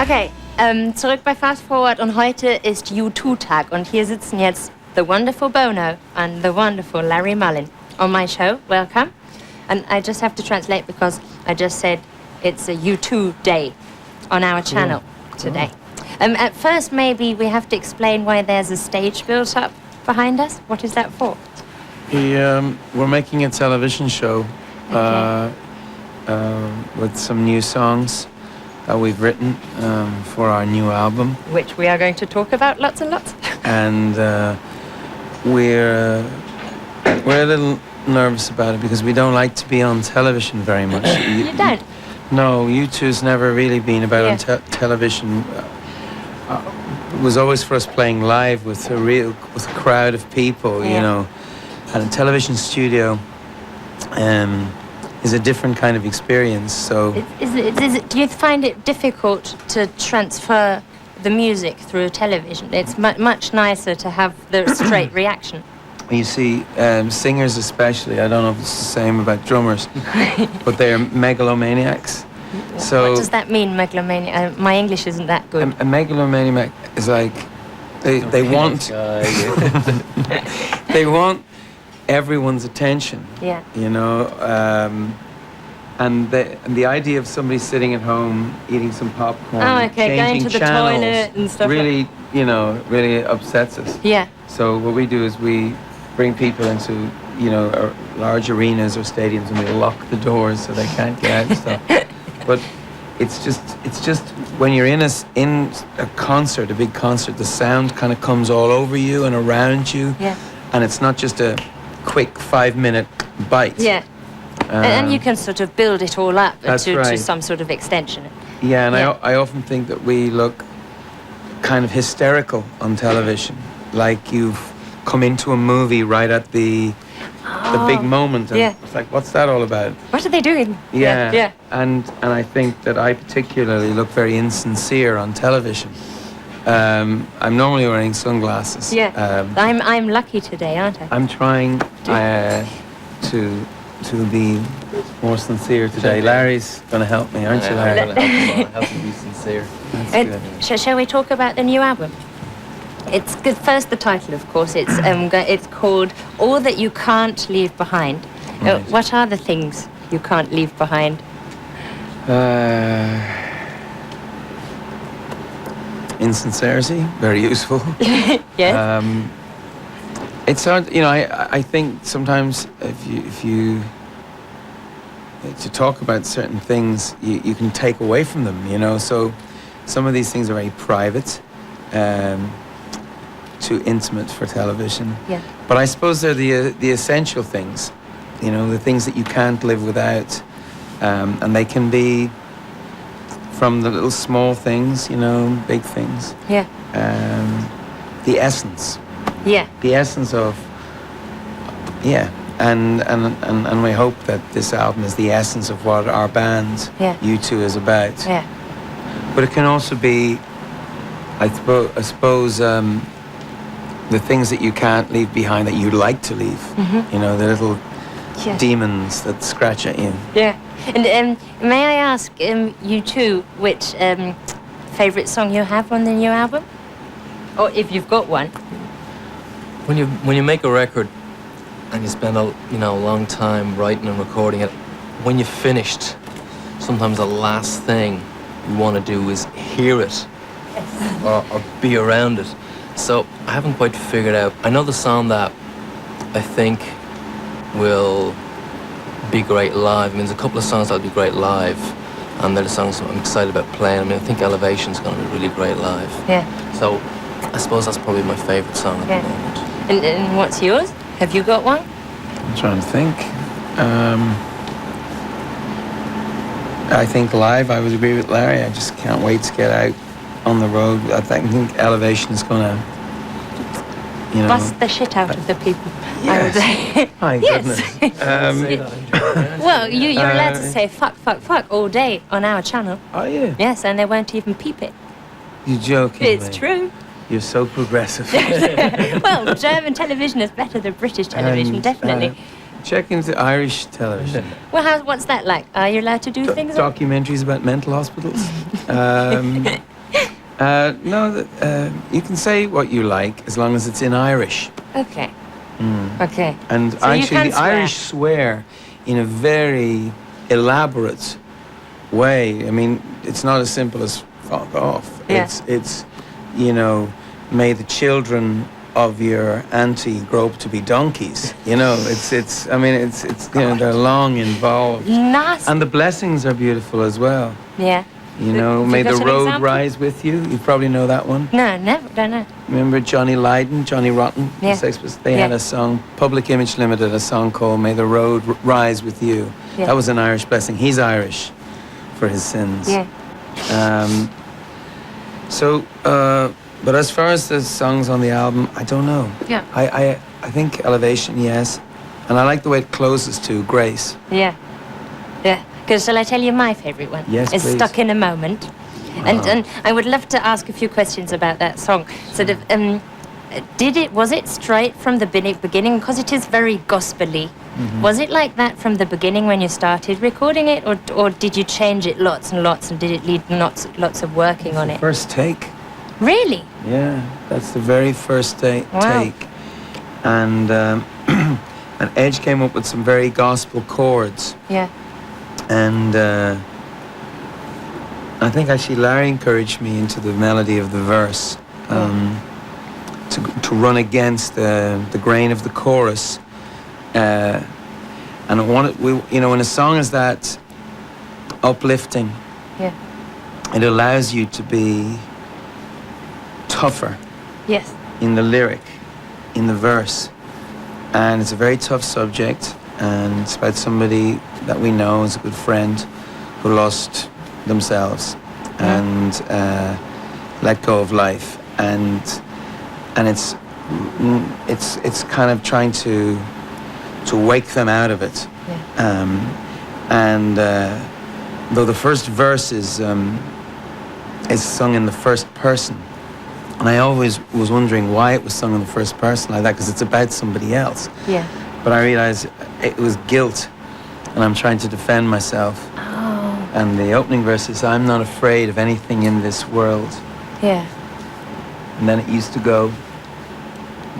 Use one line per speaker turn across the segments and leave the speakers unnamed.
Okay, zurück bei Fast Forward und heute ist U2-Tag und hier sitzen jetzt the wonderful Bono and the wonderful Larry Mullen on my show. Welcome. And I just have to translate because I just said it's a U2 day on our channel today. At first, maybe we have to explain why there's a stage built up behind us. What is that for?
We're making a television show with some new songs that we've written for our new album.
Which we are going to talk about lots and lots.
And we're a little nervous about it because we don't like to be on television very much.
You don't?
No, U2's never really been about on television. It was always for us playing live with a crowd of people, you know. And a television studio is a different kind of experience. So,
do you find it difficult to transfer the music through television? It's much nicer to have the straight reaction.
You see, singers especially, I don't know if it's the same about drummers, but they're megalomaniacs. So
what does that mean, megalomaniac? My English isn't that good.
A megalomaniac is like they want they want everyone's attention.
Yeah.
You know, and the idea of somebody sitting at home eating some popcorn,
going to the
channels,
toilet and stuff.
Really, you know, really upsets us.
Yeah.
So what we do is we bring people into, you know, large arenas or stadiums, and we lock the doors so they can't get out and stuff. But it's just when you're in a concert, a big concert, the sound kind of comes all over you and around you.
Yeah.
And it's not just a quick 5-minute bite.
Yeah. And you can sort of build it all up to some sort of extension.
Yeah, and I often think that we look kind of hysterical on television, like you've come into a movie right at the big moment, and it's like, what's that all about?
What are they doing?
Yeah. And I think that I particularly look very insincere on television. I'm normally wearing sunglasses.
Yeah. I'm lucky today, aren't I?
I'm trying to be more sincere today. Larry's going to help me, aren't you, Larry?
I'm going to help you be sincere.
That's good.
Shall we talk about the new album? It's good. First, the title, of course. It's called All That You Can't Leave Behind.
Right.
What are the things you can't leave behind?
Insincerity, very useful.
Yes.
It's hard, you know. I think sometimes if you to talk about certain things, you can take away from them. You know, so some of these things are very private, too intimate for television.
Yeah.
But I suppose they're the essential things. You know, the things that you can't live without, and they can be from the little small things, you know, big things.
Yeah.
The essence.
Yeah.
The essence of, and we hope that this album is the essence of what our band, U2, is about.
Yeah.
But it can also be, I suppose, the things that you can't leave behind that you'd like to leave. Mm-hmm. You know, the little demons that scratch at you.
Yeah. And may I ask U2 which favourite song you have on the new album? Or if you've got one.
When you make a record and you spend a long time writing and recording it, when you're finished, sometimes the last thing you want to do is hear it or be around it. So I haven't quite figured out. I know the song that I think will be great live. I mean, there's a couple of songs that'll be great live, and they're the songs I'm excited about playing. I mean, I think Elevation's going to be really great live. Yeah. So I suppose that's probably my favourite song at the moment.
And what's yours? Have you got one?
I'm trying to think. I think live, I would agree with Larry. I just can't wait to get out on the road. I think Elevation is going to, you know...
Bust the shit out of the people,
yes.
I would say.
My goodness.
Well, you're allowed to say fuck, fuck, fuck all day on our channel.
Are you?
Yes, and they won't even peep it.
You're joking.
It's true.
You're so progressive.
Well, German television is better than British television, definitely.
Check into Irish television.
Well, what's that like? Are you allowed to do things?
Documentaries about mental hospitals. No, you can say what you like as long as it's in Irish.
Okay. Okay.
And
So you
actually,
can
the
swear.
Irish swear in a very elaborate way. I mean, it's not as simple as fuck off.
Yeah.
It's, you know, may the children of your auntie grow up to be donkeys. You know, it's. I mean, it's. You know, they're long involved.
Nasty.
And the blessings are beautiful as well.
Yeah.
You know,
Have
may
you
the
got an
road
example?
rise with you. You probably know that one.
No, never. Don't know.
Remember Johnny Lydon, Johnny Rotten? the
Yeah.
Sex Pistols? They had
Yeah.
a song, Public Image Limited, a song called May the Road Rise With You.
Yeah.
That was an Irish blessing. He's Irish for his sins.
Yeah.
But as far as the songs on the album, I don't know.
Yeah.
I think Elevation, yes. And I like the way it closes to Grace.
Yeah. Yeah. Because shall I tell you my favourite one?
Yes,
It's
please.
Stuck in a Moment. And I would love to ask a few questions about that song. Sort of, was it straight from the beginning? Because it is very gospel-y. Was it like that from the beginning when you started recording it? Or did you change it lots and lots and did it need lots of working on it?
First take.
Really?
Yeah, that's the very first
Wow.
take. And and Edge came up with some very gospel chords.
Yeah.
And I think actually Larry encouraged me into the melody of the verse, to run against the grain of the chorus. And I wanted, when a song is that uplifting,
Yeah.
it allows you to be tougher
Yes.
in the lyric, in the verse. And it's a very tough subject, and it's about somebody that we know is a good friend who lost themselves and let go of life, and it's kind of trying to wake them out of it.
Yeah.
Though the first verse is sung in the first person, and I always was wondering why it was sung in the first person like that, because it's about somebody else.
Yeah.
But I realized it was guilt, and I'm trying to defend myself.
Oh.
And the opening verse is, I'm not afraid of anything in this world.
Yeah.
And then it used to go,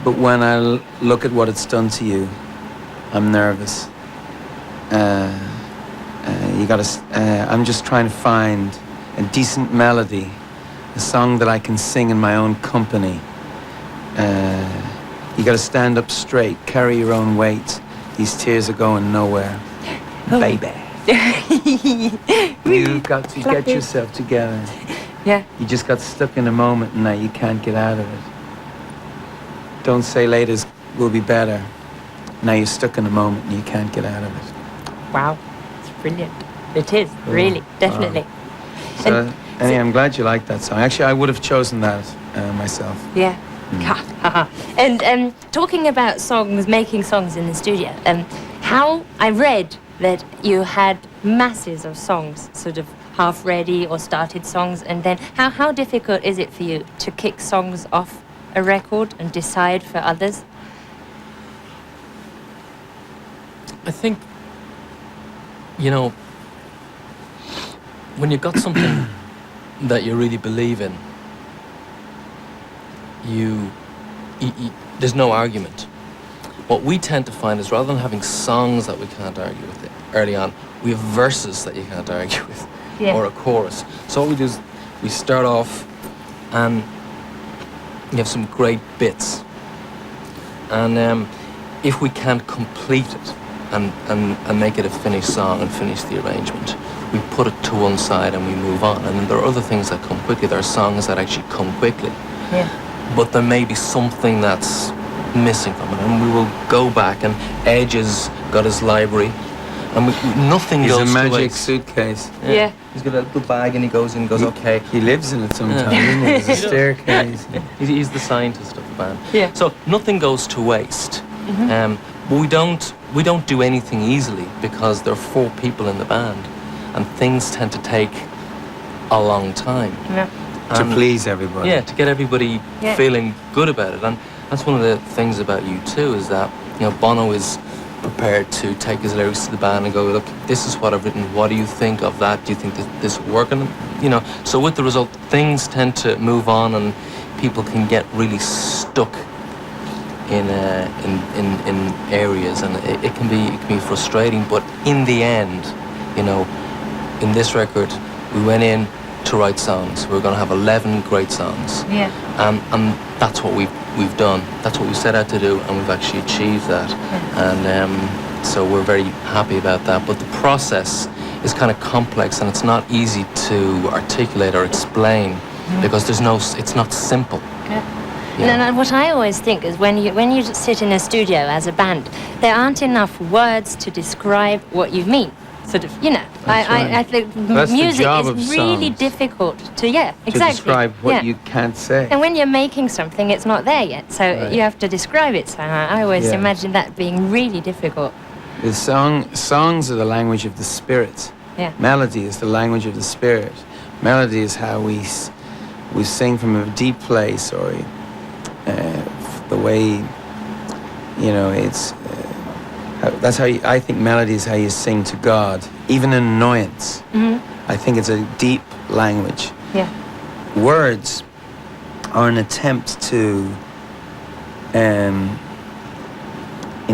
but when I look at what it's done to you, I'm nervous. I'm just trying to find a decent melody, a song that I can sing in my own company. You gotta stand up straight, carry your own weight. These tears are going nowhere.
Oh.
Baby. You've got to get yourself together.
Yeah.
You just got stuck in a moment and now you can't get out of it. Don't say later will be better. Now you're stuck in a moment and you can't get out of it.
Wow. It's brilliant. It is, really, definitely.
So, anyway, I'm glad you like that song. Actually, I would have chosen that myself.
Yeah. And talking about songs, making songs in the studio, how I read that you had masses of songs, sort of half ready or started songs, and then how difficult is it for you to kick songs off a record and decide for others?
I think, when you've got something that you really believe in, there's no argument. What we tend to find is rather than having songs that we can't argue with early on, we have verses that you can't argue with, or a chorus. So what we do is we start off and you have some great bits. And if we can't complete it and make it a finished song and finish the arrangement, we put it to one side and we move on. And then there are other things that come quickly. There are songs that actually come quickly.
Yeah.
But there may be something that's missing from it, and we will go back, and Edge has got his library, and nothing
He's
goes
a
to
magic
waste.
suitcase.
Yeah.
He's got a little bag and he goes in and goes, okay.
He lives in it sometimes, isn't he? There's a staircase.
He's the scientist of the band.
Yeah.
So nothing goes to waste. But we don't do anything easily because there are 4 people in the band, and things tend to take a long time.
Yeah.
To please everybody.
Yeah, to get everybody
Yeah.
feeling good about it. And that's one of the things about U2 is that, Bono is prepared to take his lyrics to the band and go, look, this is what I've written. What do you think of that? Do you think that this will work? And so with the result, things tend to move on, and people can get really stuck in areas, and it can be frustrating. But in the end, in this record, we went in to write songs. We're going to have 11 great songs.
Yeah.
And that's what we've done. That's what we set out to do, and we've actually achieved that. Yeah. And so we're very happy about that. But the process is kind of complex, and it's not easy to articulate or explain because it's not simple.
Yeah. And what I always think is when you sit in a studio as a band, there aren't enough words to describe what you mean. Sort of, I think
That's
music
the job
is
of
really
songs.
difficult to exactly
describe what you can't say.
And when you're making something, it's not there yet, so you have to describe it. So I always imagine that being really difficult.
The songs are the language of the spirit.
Yeah.
Melody is the language of the spirit. Melody is how we sing from a deep place, or the way, it's. That's how I think melody is how you sing to God, even in annoyance. Mm-hmm. I think it's a deep language.
Yeah.
Words are an attempt to, in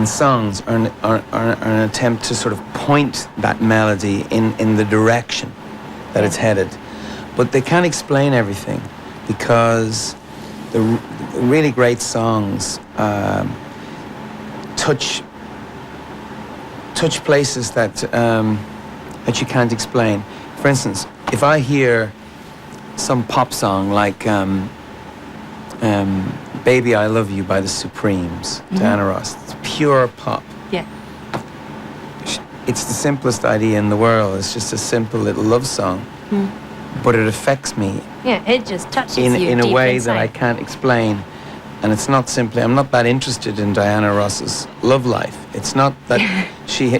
songs, are an attempt to sort of point that melody in the direction that it's headed. But they can't explain everything, because the really great songs touch places that you can't explain. For instance, if I hear some pop song like Baby I Love You by the Supremes, Diana Ross, it's pure pop.
Yeah.
It's the simplest idea in the world. It's just a simple little love song. But it affects me.
Yeah, it just touches you
in a
deep
way
inside.
that I can't explain. And it's not simply, I'm not that interested in Diana Ross's love life. It's not that she,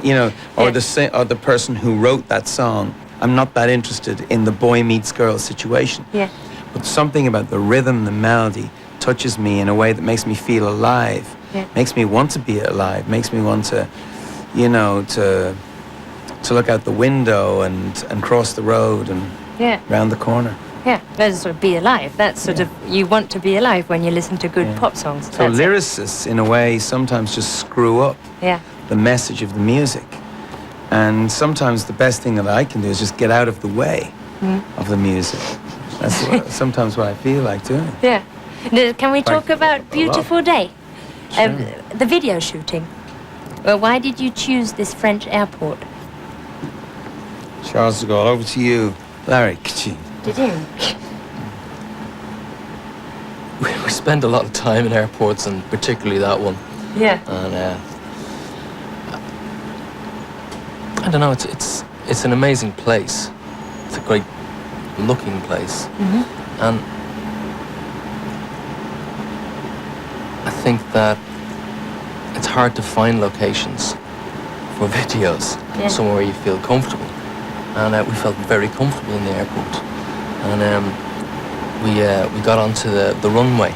or the person who wrote that song. I'm not that interested in the boy meets girl situation.
Yeah.
But something about the rhythm, the melody, touches me in a way that makes me feel alive.
Yeah.
Makes me want to be alive. Makes me want to, to look out the window and cross the road and round the corner.
Yeah, that's sort of be alive. That's sort of, you want to be alive when you listen to good pop songs.
So lyricists, in a way, sometimes just screw up the message of the music. And sometimes the best thing that I can do is just get out of the way of the music. That's sometimes what I feel like doing.
Yeah. Now, can we talk about Beautiful Day?
Sure.
The video shooting. Well, why did you choose this French airport?
Charles de Gaulle, over to you. Larry, ka-ching.
Did you?
We spend a lot of time in airports, and particularly that one.
Yeah.
And I don't know. It's an amazing place. It's a great looking place, and I think that it's hard to find locations for videos somewhere where you feel comfortable. And we felt very comfortable in the airport. And we got onto the runway,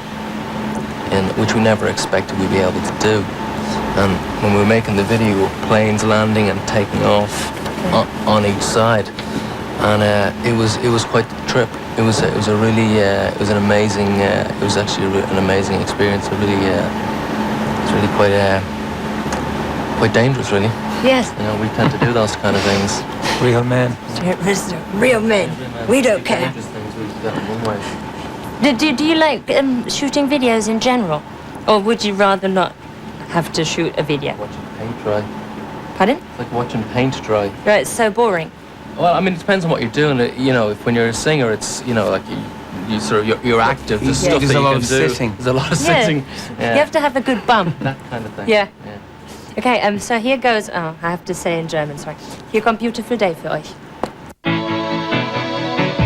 which we never expected we'd be able to do. And when we were making the video, planes landing and taking off on each side, and it was quite the trip. It was a really it was an amazing it was actually an amazing experience. It's really quite dangerous, really.
Yes.
We tend to do those kind of things.
Real men.
Real men. We don't care. Do you like shooting videos in general? Or would you rather not have to shoot a video?
Watching paint dry.
Pardon?
It's like watching paint dry.
Right, it's so boring.
Well, I mean, it depends on what you're doing. If when you're a singer, it's, like you sort of, you're active. There's stuff
There's
that
a
you
lot
can
of
do.
sitting.
There's a lot of sitting.
You have to have a good bum.
That kind of thing.
Yeah. Okay, so here goes, I have to say in German, sorry. Hier kommt Beautiful Day für euch.